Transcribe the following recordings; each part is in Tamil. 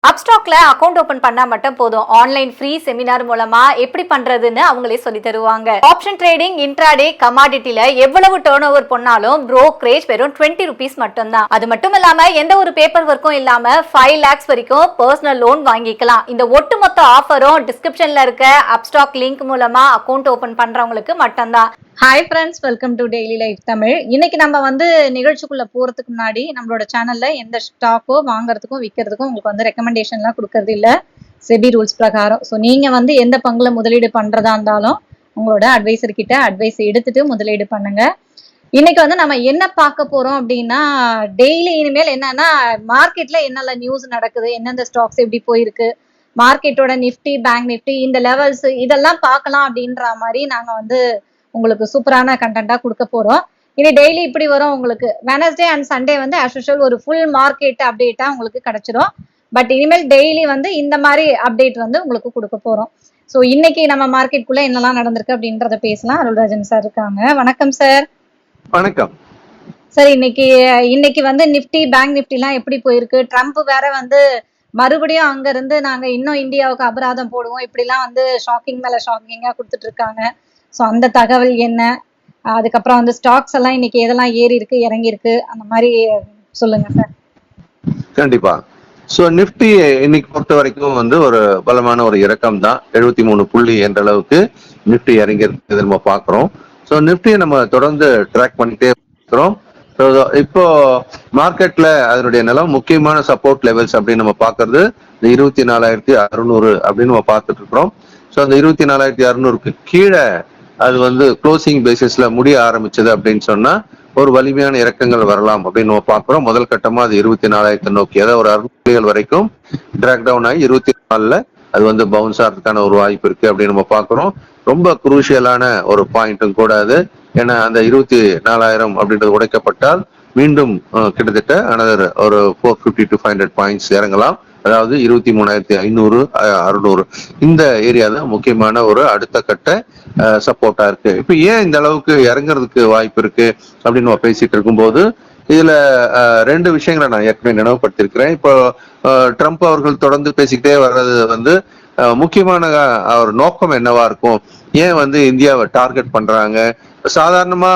அப்ஸ்டாக்ல அக்கௌண்ட் ஓபன் பண்ணா மட்டும் போதும். ஆன்லைன் ஃப்ரீ செமினார் மூலமா எப்படி பண்றதுன்னு அவங்களே சொல்லி தருவாங்க. ஆப்ஷன் ட்ரேடிங், இன்ட்ராடே, கமாடிட்டில எவ்வளவு டர்ன் ஓவர் பண்ணாலும் brokerage வெறும் 20 rupees மட்டும் தான். அது மட்டும் இல்லாம எந்த ஒரு பேப்பர் ஒர்க்கும் இல்லாம 5 lakhs வரைக்கும் பர்சனல் லோன் வாங்கிக்கலாம். இந்த ஒட்டுமொத்த ஆஃபரும் டிஸ்கிரிப்ஷன்ல இருக்க அப்ஸ்டாக் லிங்க் மூலமா அக்கௌண்ட் ஓபன் பண்றவங்களுக்கு மட்டும்தான். Hi friends, welcome to daily life Tamil. இன்னைக்கு நம்ம நிகழ்ச்சிக்குள்ள போறதுக்கு முன்னாடி நம்மளோட சேனல்ல எந்த ஸ்டாக்கோ வாங்குறதுக்கும் விற்கிறதுக்கும் உங்களுக்கு ரெக்கமெண்டேஷன்லாம் கொடுக்கறது இல்லை, செபி ரூல்ஸ் பிரகாரம். ஸோ நீங்க எந்த பங்குல முதலீடு பண்றதா இருந்தாலும் உங்களோட அட்வைசர் கிட்ட அட்வைஸ் எடுத்துட்டு முதலீடு பண்ணுங்க. இன்னைக்கு நம்ம என்ன பார்க்க போறோம் அப்படின்னா, டெய்லி இனிமேல் என்னன்னா மார்க்கெட்ல என்னென்ன நியூஸ் நடக்குது, எந்தெந்த ஸ்டாக்ஸ் எப்படி போயிருக்கு, மார்க்கெட்டோட நிஃப்டி, பேங்க் நிஃப்டி, இந்த லெவல்ஸ் இதெல்லாம் பார்க்கலாம் அப்படின்ற மாதிரி நாங்க உங்களுக்கு சூப்பரான கண்டென்ட்டா கொடுக்க போறோம். இனி டெய்லி இப்படி வரும். உங்களுக்கு Wednesday and Sunday as usual ஒரு ஃபுல் மார்க்கெட் அப்டேட்டா உங்களுக்கு கிடைச்சிடும். பட் இனிமேல் டெய்லி இந்த மாதிரி அப்டேட் உங்களுக்கு கொடுக்க போறோம். ஸோ இன்னைக்கு நம்ம மார்க்கெட்டுக்குள்ள என்னெல்லாம் நடந்திருக்கு அப்படின்றத பேசலாம். அருள்ராஜன் சார் இருக்காங்க. வணக்கம் சார். வணக்கம் சார். இன்னைக்கு நிஃப்டி, பேங்க் நிஃப்டி எல்லாம் எப்படி போயிருக்கு? ட்ரம்ப் வேற மறுபடியும் அங்க இருந்து நாங்க இன்னும் இந்தியாவுக்கு அபராதம் போடுவோம் இப்படிலாம் ஷாக்கிங் மேல ஷாக்கிங்கா கொடுத்துட்டு இருக்காங்க. ஸோ அந்த தகவல் என்ன, அதுக்கப்புறம் ஸ்டாக்ஸ் எல்லாம் இன்னைக்கு எதெல்லாம் ஏறி இருக்கு, இறங்கி இருக்கு, அந்த மாதிரி சொல்லுங்க சார். கண்டிப்பா. ஸோ நிஃப்டி இன்னைக்கு பொறுத்த வரைக்கும் ஒரு பலமான ஒரு இறக்கம் தான். 73 புள்ளி என்ற அளவுக்கு நிஃப்டி இறங்கி இருக்கு நம்ம பாக்குறோம். ஸோ நிஃப்டியை நம்ம தொடர்ந்து ட்ராக் பண்ணிட்டே இருக்கிறோம். இப்போ மார்க்கெட்ல அதனுடைய நிலம் முக்கியமான சப்போர்ட் லெவல்ஸ் அப்படின்னு நம்ம பாக்குறது இந்த 24,600 அப்படின்னு நம்ம பார்த்துட்டு இருக்கிறோம். ஸோ அந்த 24,600க்கு கீழே அது க்ளோசிங் பேசிஸ்ல முடிய ஆரம்பிச்சது அப்படின்னு சொன்னா ஒரு வலிமையான இறக்கங்கள் வரலாம் அப்படின்னு நம்ம பாக்குறோம். முதல் கட்டமா அது 24,000 நோக்கி, அதாவது ஒரு 60 வரைக்கும் டிராக் டவுன் ஆகி 24ல அது பவுன்ஸ் ஆகிறதுக்கான ஒரு வாய்ப்பு இருக்கு அப்படின்னு நம்ம பாக்குறோம். ரொம்ப குரூஷியலான ஒரு பாயிண்ட்டும் கூட அது. ஏன்னா அந்த 24,000 அப்படின்றது உடைக்கப்பட்டால் மீண்டும் கிட்டத்தட்ட அனதர் ஒரு 450 to 500 பாயிண்ட்ஸ் இறங்கலாம். அதாவது 23,500, 600 இந்த ஏரியா தான் முக்கியமான ஒரு அடுத்த கட்ட சப்போர்ட்டா இருக்கு. இப்ப ஏன் இந்த அளவுக்கு இறங்குறதுக்கு வாய்ப்பு இருக்கு அப்படின்னு நம்ம பேசிட்டு இருக்கும்போது இதுல ரெண்டு விஷயங்களை நான் ஏற்கனவே நினைவுபடுத்திருக்கிறேன். இப்போ ட்ரம்ப் அவர்கள் தொடர்ந்து பேசிக்கிட்டே வர்றது முக்கியமான ஒரு நோக்கம் என்னவா இருக்கும், ஏன் இந்தியாவை டார்கெட் பண்றாங்க, சாதாரணமா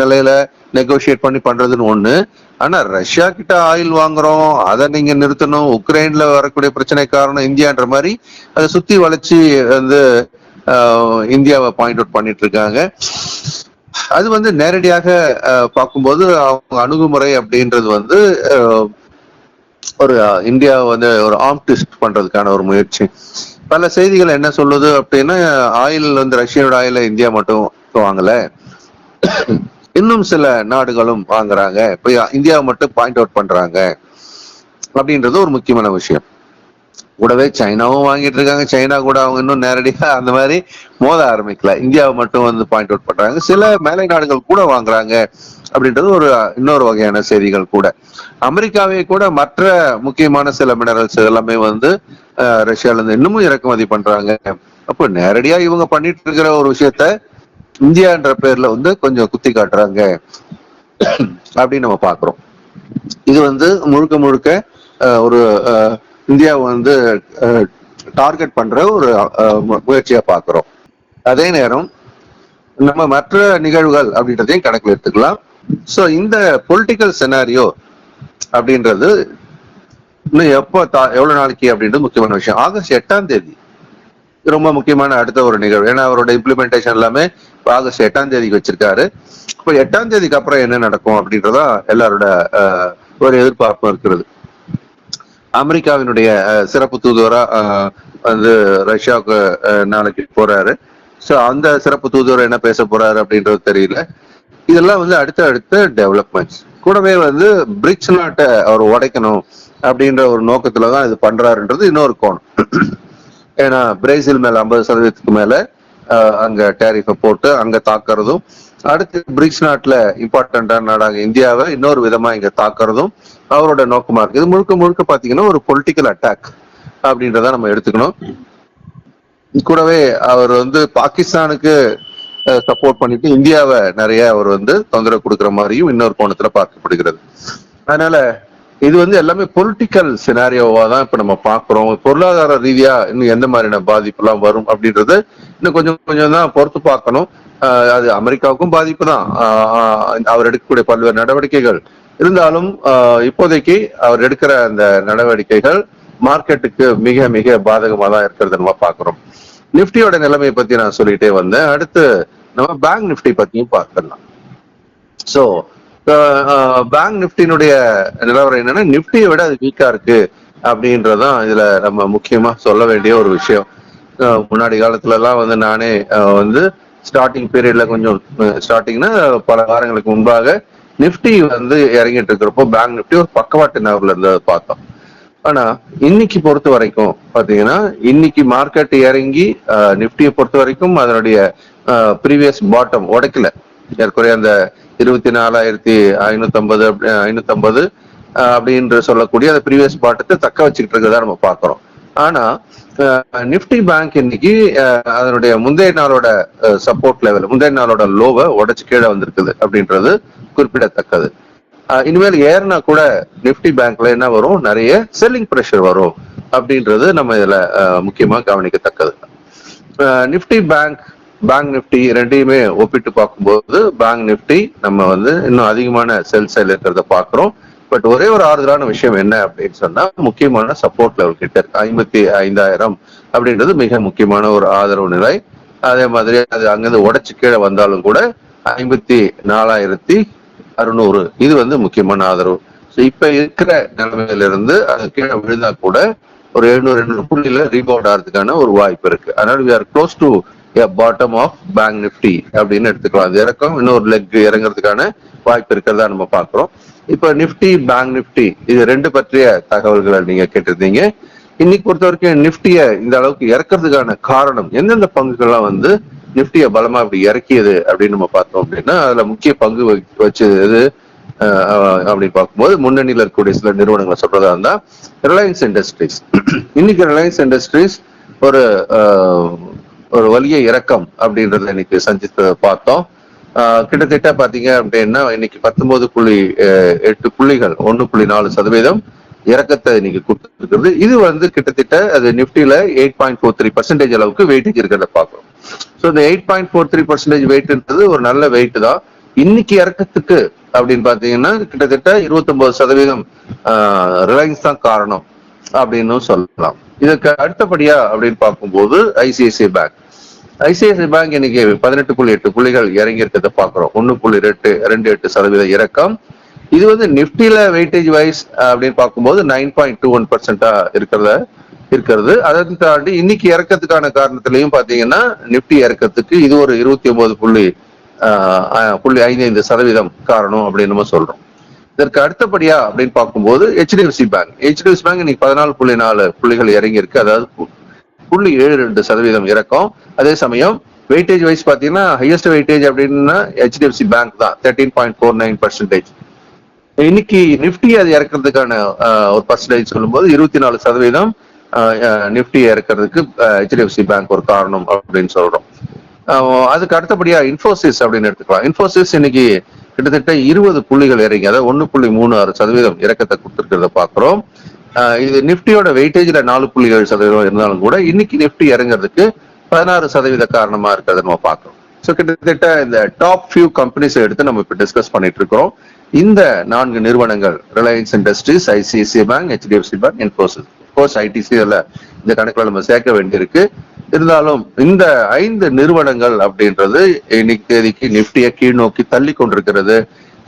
நிலையில நெகோசியேட் பண்ணி பண்றதுன்னு ஒண்ணு, ஆனா ரஷ்யா கிட்ட ஆயில் வாங்குறோம், அதை நீங்க நிறுத்தணும், உக்ரைன்ல வரக்கூடிய பிரச்சனை காரணம் இந்தியான்ற மாதிரி அதை சுத்தி வளைச்சு இந்தியாவை பாயிண்ட் அவுட் பண்ணிட்டு இருக்காங்க. அது நேரடியாக பார்க்கும்போது அவங்க அணுகுமுறை அப்படின்றது ஒரு இந்தியா ஒரு ஆர்ம் ட்விஸ்ட் பண்றதுக்கான ஒரு முயற்சி. பல செய்திகள் என்ன சொல்லுது அப்படின்னா, ஆயில் ரஷ்யாவோட ஆயில இந்தியா மட்டும் வாங்கல, இன்னும் சில நாடுகளும் வாங்குறாங்க, இப்ப இந்தியாவை மட்டும் பாயிண்ட் அவுட் பண்றாங்க அப்படின்றது ஒரு முக்கியமான விஷயம். கூடவே சைனாவும் வாங்கிட்டு இருக்காங்க. சைனா கூட அவங்க இன்னும் நேரடியா அந்த மாதிரி மோத ஆரம்பிக்கல, இந்தியாவை மட்டும் பாயிண்ட் அவுட் பண்றாங்க. சில மேலை நாடுகள் கூட வாங்குறாங்க அப்படின்றது இன்னொரு வகையான செய்திகள் கூட. அமெரிக்காவே கூட மற்ற முக்கியமான சில மினரல்ஸ் எல்லாமே ரஷ்யால இருந்து இன்னமும் இறக்குமதி பண்றாங்க. அப்போ நேரடியா இவங்க பண்ணிட்டு இருக்கிற ஒரு விஷயத்த இந்தியான்ற பேர்ல கொஞ்சம் குத்தி காட்டுறாங்க அப்படின்னு நம்ம பாக்குறோம். இது முழுக்க முழுக்க ஒரு இந்தியாவை டார்கெட் பண்ற ஒரு முயற்சியா பாக்குறோம். அதே நேரம் நம்ம மற்ற நிகழ்வுகள் அப்படின்றதையும் கணக்கில் எடுத்துக்கலாம். சோ இந்த பொலிட்டிக்கல் செனாரியோ அப்படின்றது இன்னும் எவ்வளவு நாளைக்கு அப்படின்றது முக்கியமான விஷயம். ஆகஸ்ட் 8ஆம் தேதி ரொம்ப முக்கியமான அடுத்த ஒரு நிகழ்வு. ஏன்னா அவரோட இம்ப்ளிமெண்டேஷன் எல்லாமே ஆகஸ்ட் 8ஆம் தேதிக்கு வச்சிருக்காரு. இப்போ 8ஆம் தேதிக்கு அப்புறம் என்ன நடக்கும் அப்படின்றதா எல்லாரோட ஒரு எதிர்பார்ப்பும் இருக்கிறது. அமெரிக்காவினுடைய சிறப்பு தூதுவரா ரஷ்யாவுக்கு நாளைக்கு போறாரு. சோ அந்த சிறப்பு தூதுவர் என்ன பேச போறாரு அப்படின்றது தெரியல. இதெல்லாம் அடுத்த டெவலப்மெண்ட்ஸ். கூடவே பிரிக்ஸ் நாட்டை அவர் உடைக்கணும் அப்படின்ற ஒரு நோக்கத்துலதான் இது பண்றாருன்றது இன்னொரு கோணம். ஏன்னா பிரேசில் மேல 50% மேல அங்க டேரிஃபை போட்டு அங்க தாக்குறதும், அடுத்து பிரிக்ஸ் நாட்டுல இம்பார்ட்டன்டான நாடாக இந்தியாவை இன்னொரு விதமா இங்க தாக்குறதும் அவரோட நோக்கமா இருக்கு. இது முழுக்க முழுக்க பாத்தீங்கன்னா ஒரு பொலிட்டிக்கல் அட்டாக் அப்படின்றத நம்ம எடுத்துக்கணும். கூடவே அவர் பாகிஸ்தானுக்கு சப்போர்ட் பண்ணிட்டு இந்தியாவை நிறைய அவர் தொந்தரவு கொடுக்குற மாதிரியும் இன்னொரு கோணத்துல பார்க்கப்படுகிறது. அதனால இது வந்து எல்லாமே பொலிட்டிக்கல் சினாரியோவா தான் இப்ப நம்ம பாக்குறோம். பொருளாதார ரீதியா இன்னும் எந்த மாதிரியான பாதிப்பு எல்லாம் வரும் அப்படின்றது இன்னும் கொஞ்சம் கொஞ்சம் தான் பொறுத்து பார்க்கணும். அது அமெரிக்காவுக்கும் பாதிப்பு தான், அவர் எடுக்கக்கூடிய பல்வேறு நடவடிக்கைகள் இருந்தாலும் இப்போதைக்கு அவர் எடுக்கிற அந்த நடவடிக்கைகள் மார்க்கெட்டுக்கு மிக மிக பாதகமா தான் இருக்கிறது நம்ம பாக்குறோம். நிப்டியோட நிலைமையை பத்தி நான் சொல்லிட்டே வந்தேன். அடுத்து நம்ம பேங்க் நிப்டி பத்தியும் பார்க்கலாம். சோ பேங்க் நிப்டினுடைய நிலவரம் என்னன்னா, நிப்டியை விட அது வீக்கா இருக்கு அப்படின்றதான் இதுல நம்ம முக்கியமா சொல்ல வேண்டிய ஒரு விஷயம். முன்னாடி காலத்துல எல்லாம் வந்து நானே வந்து ஸ்டார்டிங் பீரியட்ல கொஞ்சம் ஸ்டார்டிங்னா பல வாரங்களுக்கு முன்பாக நிப்டி வந்து இறங்கிட்டு இருக்கிறப்போ பேங்க் நிப்டி ஒரு பக்கவாட்டு நகர்ல இருந்ததை பார்த்தோம். ஆனா இன்னைக்கு பொறுத்த வரைக்கும் பாத்தீங்கன்னா, இன்னைக்கு மார்க்கெட் இறங்கி நிப்டியை பொறுத்த வரைக்கும் அதனுடைய ப்ரீவியஸ் பாட்டம் உடைக்கல. ஏற்குறைய அந்த 24,550 அப்படின்ற சொல்லக்கூடிய அந்த ப்ரீவியஸ் பாட்டத்தை தக்க வச்சுக்கிட்டு இருக்கிறதா நம்ம பாக்குறோம். ஆனா நிப்டி பேங்க் இன்னைக்கு அதனுடைய முந்தைய நாளோட சப்போர்ட் லெவல், முந்தைய நாளோட லோவை உடைச்சு கீழே வந்திருக்குது அப்படின்றது குறிப்பிடத்தக்கது. இனிமேல் ஏறினா கூட நிப்டி பேங்க்ல என்ன வரும், நிறைய செல்லிங் பிரஷர் வரும் அப்படின்றது நம்ம இதுல முக்கியமா கவனிக்கத்தக்கது. நிப்டி பேங்க் நிப்டி ரெண்டையுமே ஒப்பிட்டு பார்க்கும்போது பேங்க் நிப்டி நம்ம வந்து இன்னும் அதிகமான செல் சைட்ல இருக்கிறத பாக்குறோம். பட் ஒரே ஒரு ஆறுதலான விஷயம் என்ன அப்படின்னு சொன்னா, முக்கியமான சப்போர்ட் லெவல் கிட்ட இருக்கு 55,000 அப்படின்றது மிக முக்கியமான ஒரு ஆதரவு நிலை. அதே மாதிரி அது அங்கிருந்து உடைச்சு கீழே வந்தாலும் கூட 54,600 இது வந்து முக்கியமான ஆதரவு. இப்ப இருக்கிற நிலைமையிலிருந்து அது கீழே விழுந்தா கூட ஒரு 700 புள்ளியில ரீபவுண்ட் ஆகிறதுக்கான ஒரு வாய்ப்பு இருக்கு. அதனால we are close to a bottom of bank nifty அப்படின்னு எடுத்துக்கலாம். அது இறக்கம் இன்னொரு லெக் இறங்குறதுக்கான வாய்ப்பு இருக்கிறதா நம்ம பாக்குறோம். இப்ப நிப்டி பேங்க் நிப்டி இது ரெண்டு பற்றிய தகவல்களை நீங்க கேட்டிருந்தீங்க. இன்னைக்கு பொறுத்த வரைக்கும் நிப்டிய இந்த அளவுக்கு இறக்குறதுக்கான காரணம், எந்தெந்த பங்குகள்லாம் வந்து நிப்டிய பலமா இப்படி இறக்கியது அப்படின்னு நம்ம பார்த்தோம் அப்படின்னா, அதுல முக்கிய பங்கு வச்சது அப்படின்னு பார்க்கும்போது முன்னணியில் இருக்கக்கூடிய சில நிறுவனங்களை சொல்றதா இருந்தா ரிலையன்ஸ் இண்டஸ்ட்ரீஸ். இன்னைக்கு ரிலையன்ஸ் இண்டஸ்ட்ரீஸ் ஒரு வலிய இறக்கம் அப்படின்றத இன்னைக்கு சந்தித்து பார்த்தோம். கிட்டத்தட்ட பாத்தீங்க அப்படின்னா இன்னைக்கு 19.8 புள்ளிகள் 1.4% இறக்கத்தை இன்னைக்கு கொடுத்துருக்கிறது. இது வந்து கிட்டத்தட்ட அது நிப்டில 8.43% அளவுக்கு வெயிட்டேஜ் இருக்கிறத பாக்குறோம். ஸோ இந்த 8.43% வெயிட்ன்றது ஒரு நல்ல வெயிட் தான். இன்னைக்கு இறக்கத்துக்கு அப்படின்னு பாத்தீங்கன்னா கிட்டத்தட்ட 29% ரிலையன்ஸ் தான் காரணம் அப்படின்னு சொல்லலாம். இதுக்கு அடுத்தபடியா அப்படின்னு பார்க்கும்போது ஐசிஐசிஐ பேங்க் இன்னைக்கு 18.8 புள்ளிகள் இறங்கி இருக்கிறத பாக்குறோம். 1.28% இறக்கம். இது வந்து நிப்டில வெயிட்டேஜ் வைஸ் அப்படின்னு பார்க்கும்போது 9.21% இருக்கிறது. அதை தாண்டி இன்னைக்கு இறக்கத்துக்கான காரணத்திலையும் பாத்தீங்கன்னா நிப்டி இறக்கத்துக்கு இது ஒரு 29.55% காரணம் அப்படின்னு நம்ம சொல்றோம். இதற்கு அடுத்தபடியா அப்படின்னு பார்க்கும்போது ஹெச்டிஎஃப்சி பேங்க் இன்னைக்கு 14.4 புள்ளிகள் இறங்கி இருக்கு. அதாவது 0.72% இறக்கம். அதே சமயம் வெயிட்டேஜ் வைஸ் பாத்தீங்கன்னா ஹையஸ்ட் வெயிட்டேஜ் அப்படின்னா ஹெச்டிஎஃப்சி பேங்க் தான் 13.49%. இன்னைக்கு நிப்டி அது இறக்குறதுக்கான ஒரு பர்சன்டேஜ் சொல்லும்போது 24% நிப்டி இறக்குறதுக்கு ஹெச்டிஎஃப்சி பேங்க் ஒரு காரணம் அப்படின்னு சொல்றோம். அதுக்கு அடுத்தபடியா இன்ஃபோசிஸ் அப்படின்னு எடுத்துக்கலாம். இன்ஃபோசிஸ் இன்னைக்கு கிட்டத்தட்ட 20 புள்ளிகள் இறங்கி, அதாவது 1.36% இறக்கத்தை கொடுத்துருக்கிறத பாக்குறோம். இது நிப்டியோட வெயிட்டேஜ்ல 4.7% இருந்தாலும் கூட இன்னைக்கு நிப்டி இறங்குறதுக்கு 16% காரணமா இருக்கிறத நம்ம பார்க்கிறோம். ஸோ கிட்டத்தட்ட இந்த டாப் ஃபியூ கம்பெனிஸ் எடுத்து நம்ம இப்ப டிஸ்கஸ் பண்ணிட்டு இருக்கிறோம். இந்த 4 நிறுவனங்கள் Reliance industries, ICICI bank, HDFC bank, Infosys, course ITC இந்த கணக்குல நம்ம சேர்க்க வேண்டியிருக்கு. இருந்தாலும் இந்த 5 நிறுவனங்கள் அப்படின்றது இன்னைக்கு தேதிக்கு நிப்டியை கீழ் நோக்கி தள்ளி கொண்டிருக்கிறது.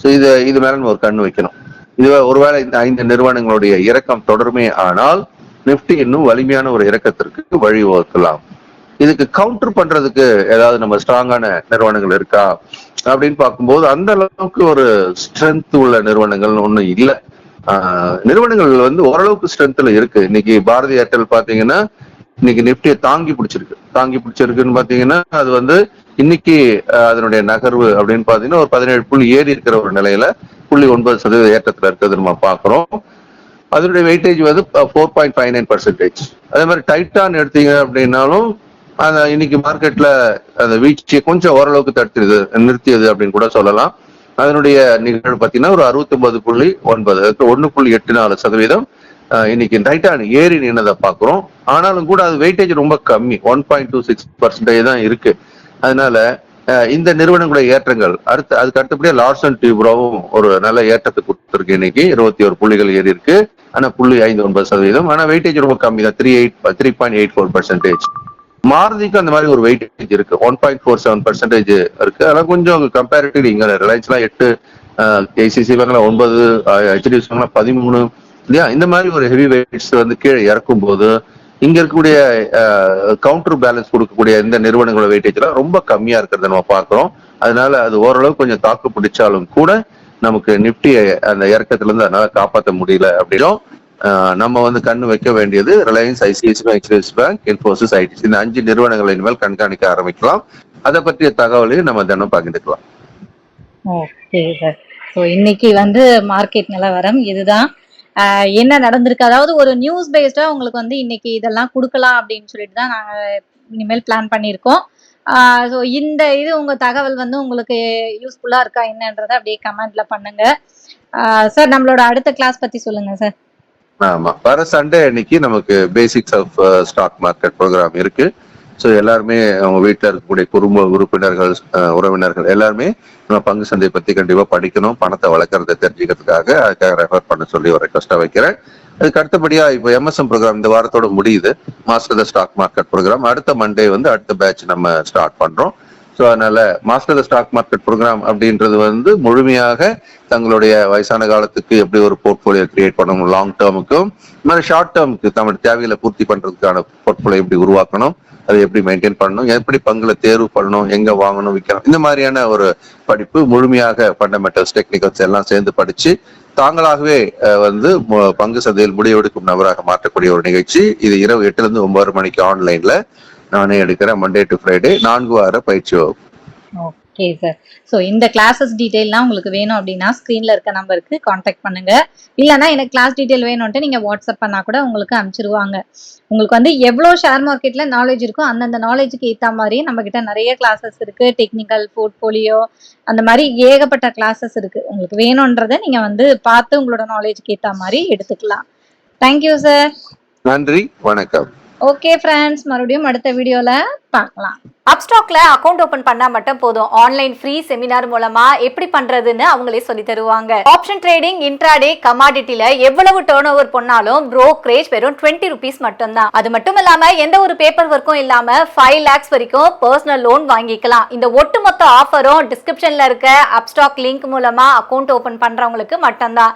ஸோ இது மேல நம்ம ஒரு கண் வைக்கணும். இது ஒருவேளை இந்த 5 நிறுவனங்களுடைய இறக்கம் தொடருமே ஆனால் நிப்டி இன்னும் வலிமையான ஒரு இறக்கத்திற்கு வழிவகுக்கலாம். இதுக்கு கவுண்டர் பண்றதுக்கு ஏதாவது நம்ம ஸ்ட்ராங்கான நிறுவனங்கள் இருக்கா அப்படின்னு பார்க்கும்போது அந்த அளவுக்கு ஒரு ஸ்ட்ரென்த் உள்ள நிறுவனங்கள் ஒன்றும் இல்லை. நிறுவனங்கள் வந்து ஓரளவுக்கு ஸ்ட்ரென்த்ல இருக்கு. இன்னைக்கு பாரதி ஏர்டெல் பாத்தீங்கன்னா இன்னைக்கு நிப்டியை தாங்கி பிடிச்சிருக்குன்னு பாத்தீங்கன்னா அது வந்து இன்னைக்கு அதனுடைய நகர்வு அப்படின்னு பாத்தீங்கன்னா ஒரு 17 புள்ளி ஏறி இருக்கிற ஒரு நிலையில 0.9% ஏற்றத்துல இருக்கிறது நம்ம பாக்குறோம். அதனுடைய வெயிட்டேஜ் வந்து 4.59%. அதே மாதிரி டைட்டான் எடுத்தீங்க அப்படின்னாலும் இன்னைக்கு மார்க்கெட்ல அந்த வீழ்ச்சியை கொஞ்சம் ஓரளவுக்கு நிறுத்தியது அப்படின்னு கூட சொல்லலாம். அதனுடைய நிகழ்வு பார்த்தீங்கன்னா ஒரு 69.9 1.84% இன்னைக்கு டைட்டான் ஏறி நின்னதை பாக்குறோம். ஆனாலும் கூட அது வெயிட்டேஜ் ரொம்ப கம்மி, 1.26% தான் இருக்கு. அதனால இந்த நிறுவனங்களுடைய ஏற்றங்கள் அதுக்கு அடுத்தபடியா லார்சன் டியூப்ரோவும் ஒரு நல்ல ஏற்றத்தை கொடுத்திருக்கு. இன்னைக்கு 21 புள்ளிகள் ஏறி இருக்கு. ஆனா 0.59%. ஆனா வெயிட்டேஜ் ரொம்ப கம்மி தான், 3.84%. மாருதிக்கு அந்த மாதிரி ஒரு வெயிட்டேஜ் இருக்கு, 1.47% இருக்கு. ஆனா கொஞ்சம் கம்பேரிட்டிவ்லி இங்க ரிலையன்ஸ் எல்லாம் 8, ஐசிசி பேங்க்ல 9, ஹெச்டிஎஃப்சி பேங்க்ல 13 இல்லையா, இந்த மாதிரி ஒரு ஹெவி வெயிட்ஸ் வந்து கீழே இறக்கும் போது இங்க இருக்கக்கூடிய கவுண்டர் பேலன்ஸ் கொடுக்கக்கூடிய இந்த நிறுவனங்களோட வெயிட்டேஜ் எல்லாம் ரொம்ப கம்மியா இருக்கிறத நம்ம பாக்குறோம். அதனால அது ஓரளவு கொஞ்சம் தாக்கு பிடிச்சாலும் கூட நமக்கு நிப்டி அந்த இறக்கத்துல இருந்து அதனால காப்பாற்ற முடியல. அப்படின்னும் நம்ம வந்து கண்ணு வைக்க வேண்டியது Reliance, ICICI bank, HDFC bank, Infosys, ITC, இந்த 5 நிறுவனங்களை இனிமேல் கண்காணிக்க ஆரம்பிக்கலாம். அதை பற்றிய தகவலையும் நம்ம தினம் பகிர்ந்துக்கலாம். Okay sir. ஸோ இன்னைக்கு வந்து மார்க்கெட் நிலவரம் இதுதான். என்ன நடந்திருக்கு, அதாவது ஒரு நியூஸ் பேஸ்டா உங்களுக்கு வந்து இன்னைக்கு இதெல்லாம் கொடுக்கலாம் அப்படின்னு சொல்லிட்டு தான் நாங்கள் இனிமேல் பிளான் பண்ணியிருக்கோம். ஸோ இந்த இது உங்க தகவல் வந்து உங்களுக்கு யூஸ்ஃபுல்லா இருக்கா என்னன்றதை அப்படியே கமெண்ட்ல பண்ணுங்க. சார் நம்மளோட அடுத்த கிளாஸ் பத்தி சொல்லுங்க சார். ஆமா, வர சண்டே அன்னைக்கு நமக்கு basics of stock market program இருக்கு. ஸோ எல்லாருமே அவங்க வீட்டில் இருக்கக்கூடிய குடும்ப உறுப்பினர்கள், உறவினர்கள் எல்லாருமே நம்ம பங்கு சந்தை பத்தி கண்டிப்பா படிக்கணும், பணத்தை வளர்க்கறதை தெரிஞ்சுக்கிறதுக்காக அதுக்காக ரெஃபர் பண்ண சொல்லி ஒரு ரெக்வஸ்டா வைக்கிறேன். அதுக்கு அடுத்தபடியா இப்போ எம்எஸ்எம் ப்ரோக்ராம் இந்த வாரத்தோட முடியுது, master the stock market program. அடுத்த மண்டே வந்து அடுத்த பேட்ச் நம்ம ஸ்டார்ட் பண்றோம். ஸோ அதனால master the stock market program அப்படின்றது வந்து முழுமையாக தங்களுடைய வயசான காலத்துக்கு எப்படி ஒரு போர்ட்போலியோ கிரியேட் பண்ணணும், லாங் டேர்முக்கும் ஷார்ட் டேர்முக்கு தம்முடைய தேவைகளை பூர்த்தி பண்றதுக்கான போர்ட்போலியோ எப்படி உருவாக்கணும், அதை எப்படி மெயின்டைன் பண்ணணும், எப்படி பங்குல தேர்வு பண்ணணும், எங்க வாங்கணும், விற்கணும், இந்த மாதிரியான ஒரு படிப்பு முழுமையாக ஃபண்டமெண்டல்ஸ், டெக்னிக்கல்ஸ் எல்லாம் சேர்ந்து படிச்சு தாங்களாகவே வந்து பங்கு சந்தையில் முடிவெடுக்கும் நபராக மாற்றக்கூடிய ஒரு நிகழ்ச்சி. இது இரவு 8 to 9 மணிக்கு ஆன்லைன்ல நானே எடுக்கிறேன், மண்டே டு ஃப்ரைடே, 4 வார பயிற்சி வகுப்பு. Okay sir. ஸோ இந்த கிளாஸஸ் டீட்டெயிலாம் உங்களுக்கு வேணும் அப்படின்னா ஸ்க்ரீனில் இருக்க நம்பருக்கு காண்டாக்ட் பண்ணுங்க. இல்லைனா எனக்கு கிளாஸ் டீட்டெயில் வேணும்ன்ட்டு நீங்கள் வாட்ஸ்அப் பண்ணால் கூட உங்களுக்கு அனுப்பிச்சிருவாங்க. உங்களுக்கு வந்து எவ்வளோ ஷேர் மார்க்கெட்டில் நாலேஜ் இருக்கோ அந்தந்த நாலேஜுக்கு ஏற்ற மாதிரி நம்மக்கிட்ட நிறைய கிளாஸஸ் இருக்குது. டெக்னிக்கல், போர்ட்ஃபோலியோ, அந்த மாதிரி ஏகப்பட்ட கிளாஸஸ் இருக்குது. உங்களுக்கு வேணுன்றதை நீங்கள் வந்து பார்த்து உங்களோட நாலேஜுக்கு ஏற்ற மாதிரி எடுத்துக்கலாம். Thank you sir. நன்றி, வணக்கம். ஓகே ஃப்ரெண்ட்ஸ், மறுபடியும் அடுத்த வீடியோல பார்க்கலாம். அப்ஸ்டாக்ல அக்கௌண்ட் ஓபன் பண்ணா மட்டும் போதும், ஆன்லைன் ஃப்ரீ செமினார் மூலமா எப்படி பண்றதுன்னு அவங்களே சொல்லி தருவாங்க. ஆப்ஷன் ட்ரேடிங், இன்ட்ராடே, கமாடிட்டில எவ்வளவு டர்ன் ஓவர் பண்ணாலும் ப்ரோக்கரேஜ் வெறும் 20 rupees மட்டும்தான். அது மட்டும் இல்லாம எந்த ஒரு பேப்பர் ஒர்க்கும் இல்லாம 5 lakhs வரைக்கும் பர்சனல் லோன் வாங்கிக்கலாம். இந்த ஒட்டுமொத்த ஆஃபரும் டிஸ்கிரிப்ஷன்ல இருக்க அப்ஸ்டாக் லிங்க் மூலமா அக்கௌண்ட் ஓபன் பண்றவங்களுக்கு மட்டும்தான்.